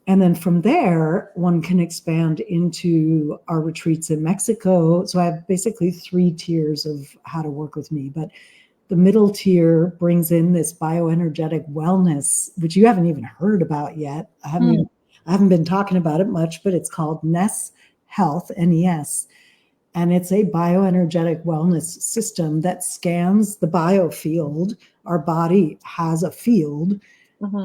And then from there, one can expand into our retreats in Mexico. So I have basically 3 tiers of how to work with me. But the middle tier brings in this bioenergetic wellness, which you haven't even heard about yet. I haven't been talking about it much, but it's called NES Health, NES. And it's a bioenergetic wellness system that scans the biofield. Our body has a field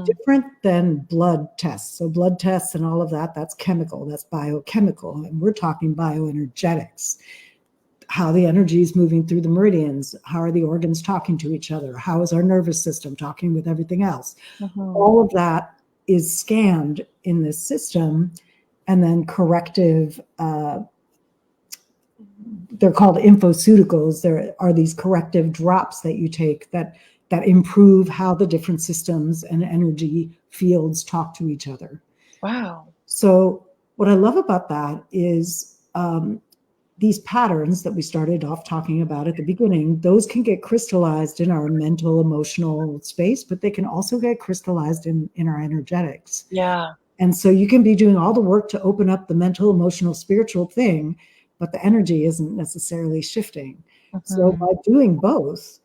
different than blood tests. So blood tests and all of that, that's chemical, that's biochemical. And we're talking bioenergetics. How the energy is moving through the meridians. How are the organs talking to each other? How is our nervous system talking with everything else? All of that is scanned in this system. And then corrective, they're called infoceuticals. There are these corrective drops that you take that improve how the different systems and energy fields talk to each other. Wow. So what I love about that is these patterns that we started off talking about at the beginning, those can get crystallized in our mental, emotional space, but they can also get crystallized in our energetics. Yeah. And so you can be doing all the work to open up the mental, emotional, spiritual thing, but the energy isn't necessarily shifting. So by doing both,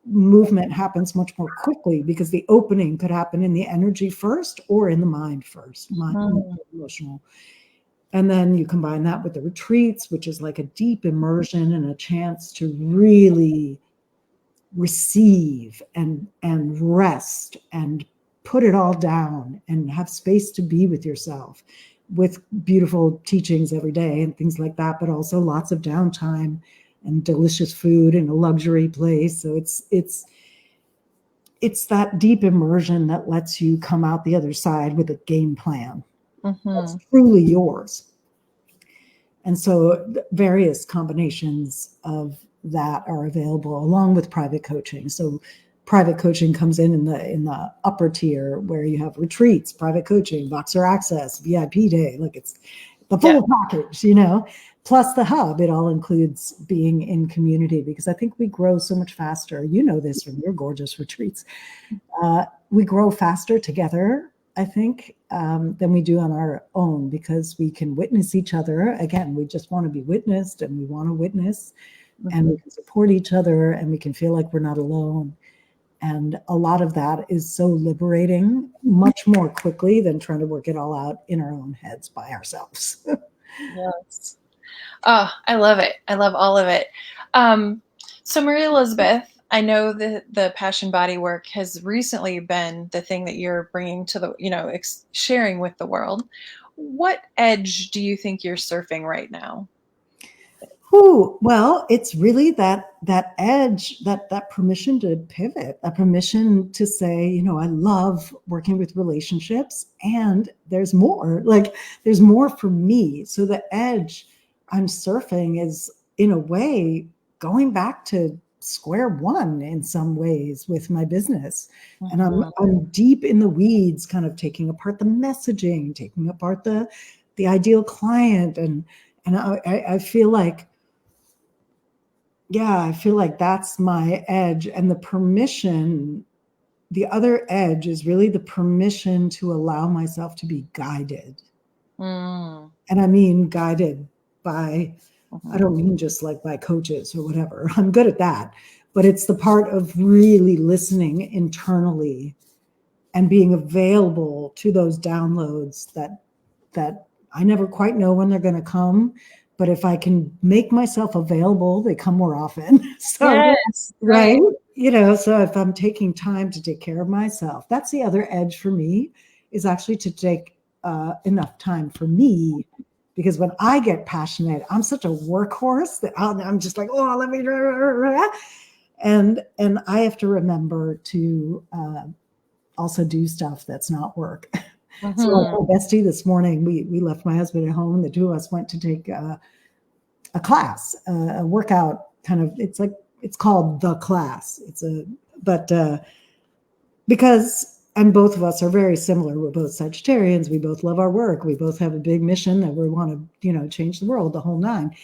movement happens much more quickly because the opening could happen in the energy first or in the mind first, emotional. And then you combine that with the retreats, which is like a deep immersion and a chance to really receive and rest and put it all down and have space to be with yourself, with beautiful teachings every day and things like that, but also lots of downtime and delicious food in a luxury place. So it's that deep immersion that lets you come out the other side with a game plan that's truly yours. And so various combinations of that are available along with private coaching. So private coaching comes in the upper tier where you have retreats, private coaching, Voxer access, VIP day. Like it's the full package, plus the hub. It all includes being in community because I think we grow so much faster. You know this from your gorgeous retreats. We grow faster together, I think, than we do on our own because we can witness each other. Again, we just want to be witnessed and we want to witness and we can support each other and we can feel like we're not alone. And a lot of that is so liberating, much more quickly than trying to work it all out in our own heads by ourselves. Yes. Oh, I love it. I love all of it. So Marie Elizabeth, I know that the passion body work has recently been the thing that you're bringing to the, sharing with the world. What edge do you think you're surfing right now? Ooh, well, it's really that edge, that permission to pivot, a permission to say, I love working with relationships and there's more, there's more for me. So the edge I'm surfing is in a way going back to square one in some ways with my business. And I'm deep in the weeds, kind of taking apart the messaging, taking apart the ideal client. And I feel like, I feel like that's my edge. And the permission, the other edge is really the permission to allow myself to be guided. And I mean guided by, I don't mean just like by coaches or whatever. I'm good at that. But it's the part of really listening internally and being available to those downloads that I never quite know when they're going to come. But if I can make myself available, they come more often. So, yes, right? So if I'm taking time to take care of myself, that's the other edge for me, is actually to take enough time for me. Because when I get passionate, I'm such a workhorse that I'm just like, oh, let me, and I have to remember to also do stuff that's not work. So like my bestie this morning, we left my husband at home. The two of us went to take a class, a workout kind of, it's called The Class. And both of us are very similar. We're both Sagittarians. We both love our work. We both have a big mission that we want to, change the world, the whole nine.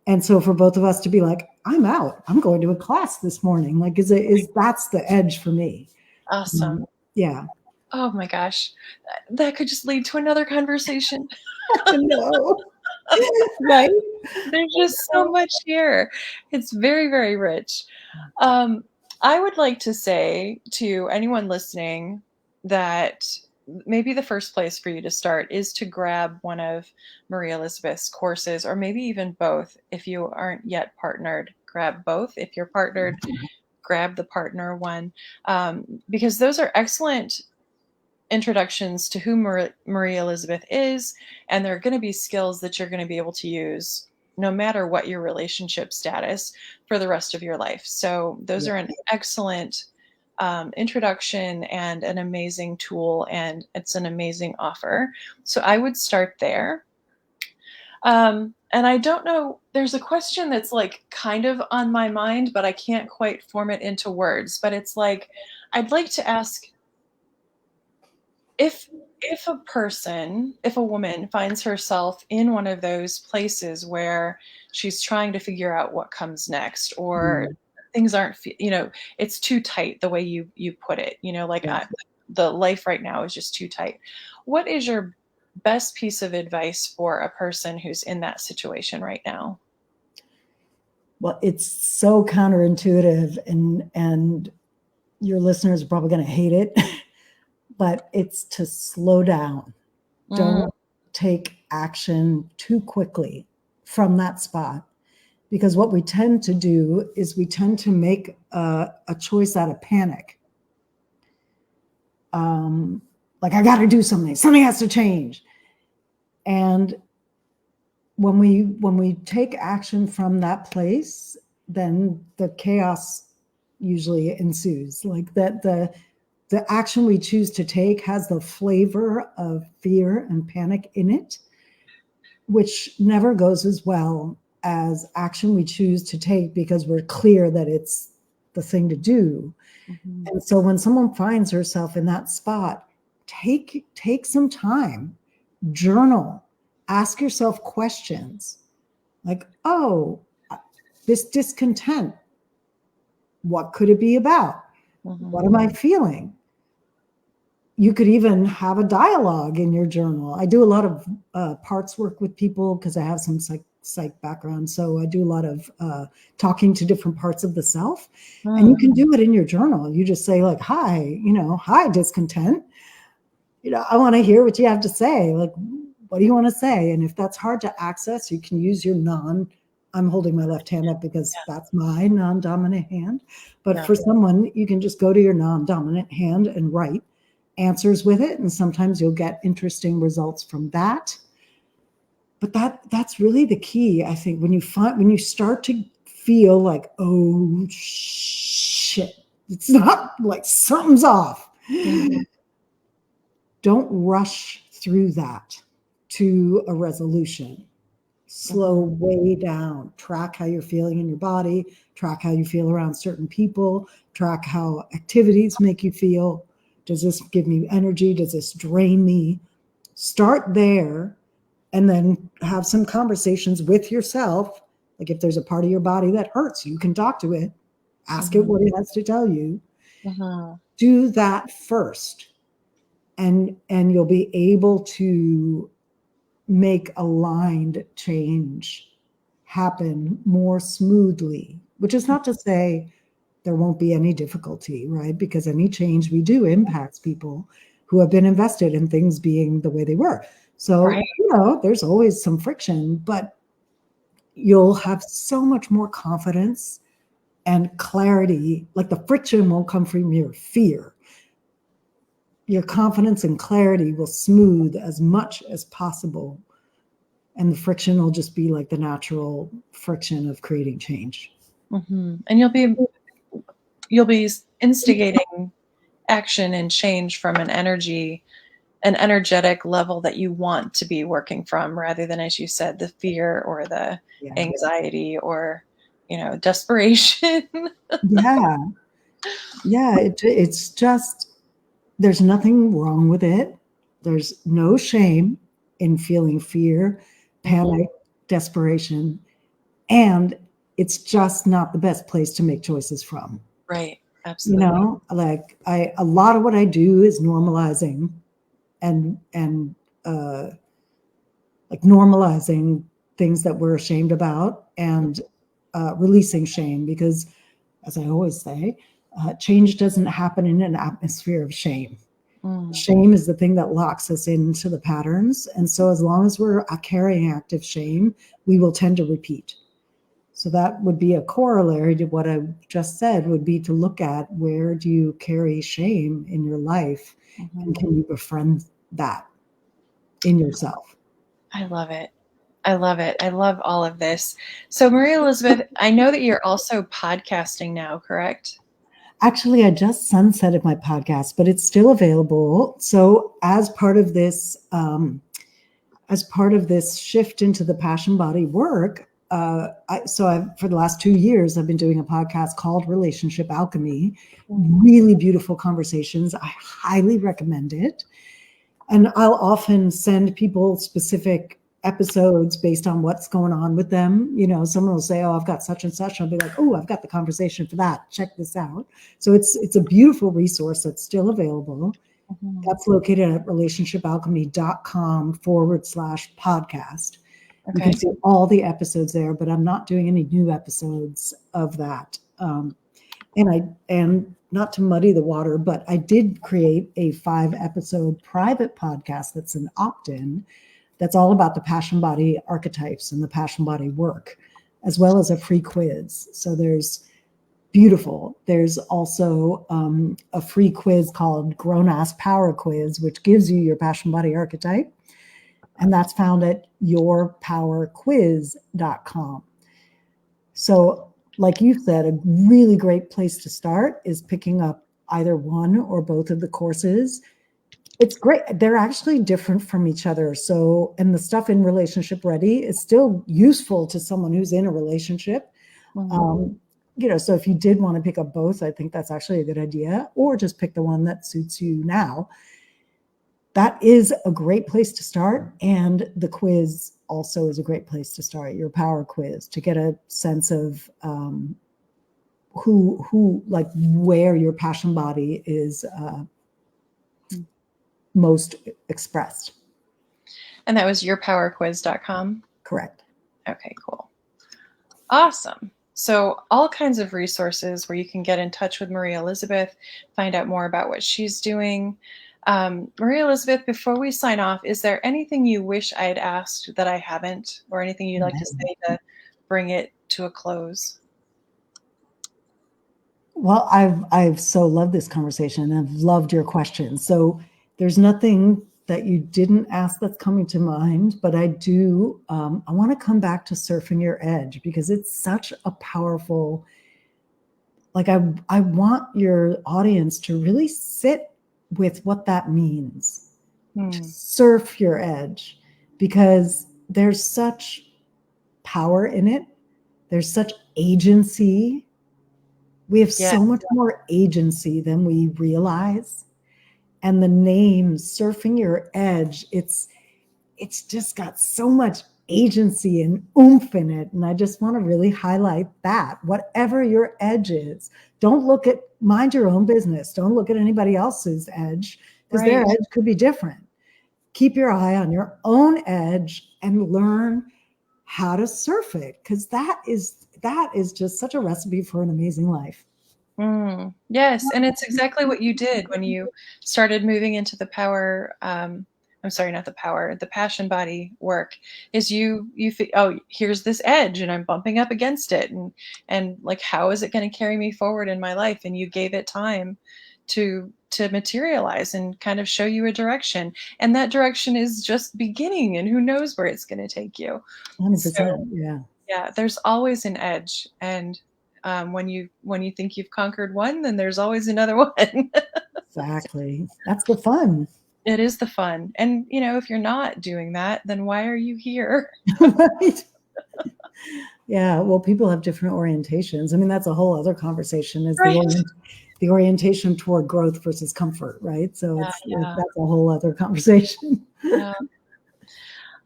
And so for both of us to be like, I'm out, I'm going to a class this morning. Like, that's the edge for me. Awesome. Yeah. Oh my gosh. That could just lead to another conversation. No, right? There's just so much here. It's very, very rich. Um, I would like to say to anyone listening that maybe the first place for you to start is to grab one of Maria Elizabeth's courses, or maybe even both. If you aren't yet partnered, grab both. If you're partnered, grab the partner one, because those are excellent introductions to who Maria Elizabeth is, and there are going to be skills that you're going to be able to use no matter what your relationship status for the rest of your life. So those are an excellent introduction and an amazing tool, and it's an amazing offer. So I would start there. And I don't know, there's a question that's like kind of on my mind, but I can't quite form it into words. But it's like, I'd like to ask, if if a woman finds herself in one of those places where she's trying to figure out what comes next, or things aren't, it's too tight, the way you put it, like the life right now is just too tight. What is your best piece of advice for a person who's in that situation right now? Well, it's so counterintuitive, and your listeners are probably going to hate it, but it's to slow down. Don't take action too quickly from that spot, because what we tend to do is we tend to make a choice out of panic. Like, I got to do something. Something has to change. And when we take action from that place, then the chaos usually ensues. Like that, the action we choose to take has the flavor of fear and panic in it, which never goes as well as action we choose to take because we're clear that it's the thing to do. Mm-hmm. And so when someone finds herself in that spot, take some time, journal, ask yourself questions like, oh, this discontent, what could it be about? Mm-hmm. What am I feeling? You could even have a dialogue in your journal. I do a lot of parts work with people because I have some psych background. So I do a lot of talking to different parts of the self. And you can do it in your journal. You just say like, hi, hi, discontent. I want to hear what you have to say. Like, what do you want to say? And if that's hard to access, you can use your I'm holding my left hand up because that's my non-dominant hand. But for someone, you can just go to your non-dominant hand and write answers with it, and sometimes you'll get interesting results from that. But that's really the key, I think. When you start to feel like, oh shit, it's not, like something's off. Mm-hmm. Don't rush through that to a resolution. Slow way down. Track how you're feeling in your body. Track how you feel around certain people. Track how activities make you feel. Does this give me energy? Does this drain me? Start there, and then have some conversations with yourself. Like, if there's a part of your body that hurts, you can talk to it. Ask it what it has to tell you. Do that first, and you'll be able to make aligned change happen more smoothly, which is not to say there won't be any difficulty, right? Because any change we do impacts people who have been invested in things being the way they were. So, there's always some friction, but you'll have so much more confidence and clarity. Like, the friction won't come from your fear. Your confidence and clarity will smooth as much as possible. And the friction will just be like the natural friction of creating change. Mm-hmm. And you'll be instigating action and change from an energetic level that you want to be working from, rather than, as you said, the fear or the anxiety or, desperation. It's just, there's nothing wrong with it. There's no shame in feeling fear, panic, desperation, and it's just not the best place to make choices from. Right. Absolutely. like a lot of what I do is normalizing and like normalizing things that we're ashamed about and releasing shame, because as I always say, change doesn't happen in an atmosphere of shame. Mm. Shame is the thing that locks us into the patterns. And so as long as we're carrying active shame, we will tend to repeat. So that would be a corollary to what I just said, would be to look at, where do you carry shame in your life, and can you befriend that in yourself? I love it. I love it. I love all of this. So, Maria Elizabeth, I know that you're also podcasting now, correct? Actually, I just sunsetted my podcast, but it's still available. So as part of this shift into the passion body work, for the last 2 years, I've been doing a podcast called Relationship Alchemy. Really beautiful conversations. I highly recommend it. And I'll often send people specific episodes based on what's going on with them. Someone will say, "Oh, I've got such and such." I'll be like, "Oh, I've got the conversation for that. Check this out." So it's a beautiful resource that's still available. That's located at relationshipalchemy.com/podcast. You can Okay. see all the episodes there, but I'm not doing any new episodes of that. And not to muddy the water, but I did create a 5-episode private podcast that's an opt-in, that's all about the passion body archetypes and the passion body work, as well as a free quiz. So there's also a free quiz called Grown Ass Power Quiz, which gives you your passion body archetype. And that's found at yourpowerquiz.com. So, like you said, a really great place to start is picking up either one or both of the courses. It's great. They're actually different from each other. So, and the stuff in Relationship Ready is still useful to someone who's in a relationship. So if you did want to pick up both, I think that's actually a good idea, or just pick the one that suits you now. That is a great place to start. And the quiz also is a great place to start, your power quiz, to get a sense of like where your passion body is most expressed. And that was yourpowerquiz.com? Correct. Okay, cool. Awesome. So, all kinds of resources where you can get in touch with Maria Elizabeth, find out more about what she's doing. Maria Elizabeth, before we sign off, is there anything you wish I had asked that I haven't, or anything you'd like to say to bring it to a close? Well, I've so loved this conversation. I've loved your questions. So there's nothing that you didn't ask that's coming to mind, but I do. I want to come back to surfing your edge, because it's such a powerful. Like I want your audience to really sit with what that means. To surf your edge, because there's such power in it. There's such agency. We have so much more agency than we realize. And the name Surfing Your Edge, it's just got so much agency and oomph in it. And I just want to really highlight that. Whatever your edge is, mind your own business. Don't look at anybody else's edge, because their edge could be different. Keep your eye on your own edge and learn how to surf it, because that is just such a recipe for an amazing life. Yes, and it's exactly what you did when you started moving into the power. I'm sorry, not the power, the passion body work. Is you oh, here's this edge, and I'm bumping up against it, and like, how is it going to carry me forward in my life? And you gave it time to materialize and kind of show you a direction, and that direction is just beginning, and who knows where it's going to take you. 100%. So, yeah, there's always an edge, and when you think you've conquered one, then there's always another one. Exactly. That's the fun. It is the fun. And if you're not doing that, then why are you here? Right. Yeah, well, people have different orientations. I mean, that's a whole other conversation, is the orientation toward growth versus comfort, right? So that's a whole other conversation. Yeah.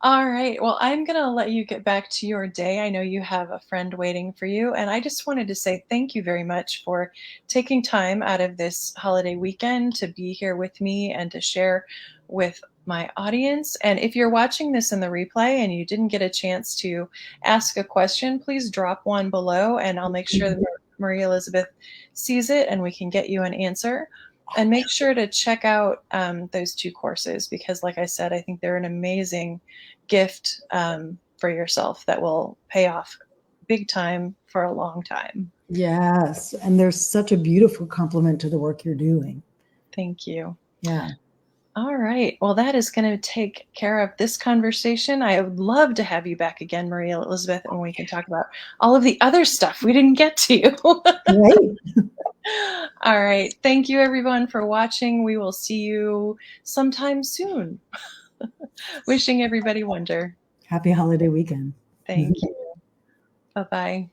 All right. Well, I'm going to let you get back to your day. I know you have a friend waiting for you. And I just wanted to say thank you very much for taking time out of this holiday weekend to be here with me and to share with my audience. And if you're watching this in the replay and you didn't get a chance to ask a question, please drop one below and I'll make sure that Marie Elizabeth sees it and we can get you an answer. And make sure to check out those 2 courses because, like I said, I think they're an amazing gift for yourself that will pay off big time for a long time. Yes. And there's such a beautiful compliment to the work you're doing. Thank you. Yeah. All right. Well, that is going to take care of this conversation. I would love to have you back again, Maria Elizabeth, and we can talk about all of the other stuff we didn't get to. Great. All right. Thank you, everyone, for watching. We will see you sometime soon. Wishing everybody wonder. Happy holiday weekend. Thank you. Bye-bye.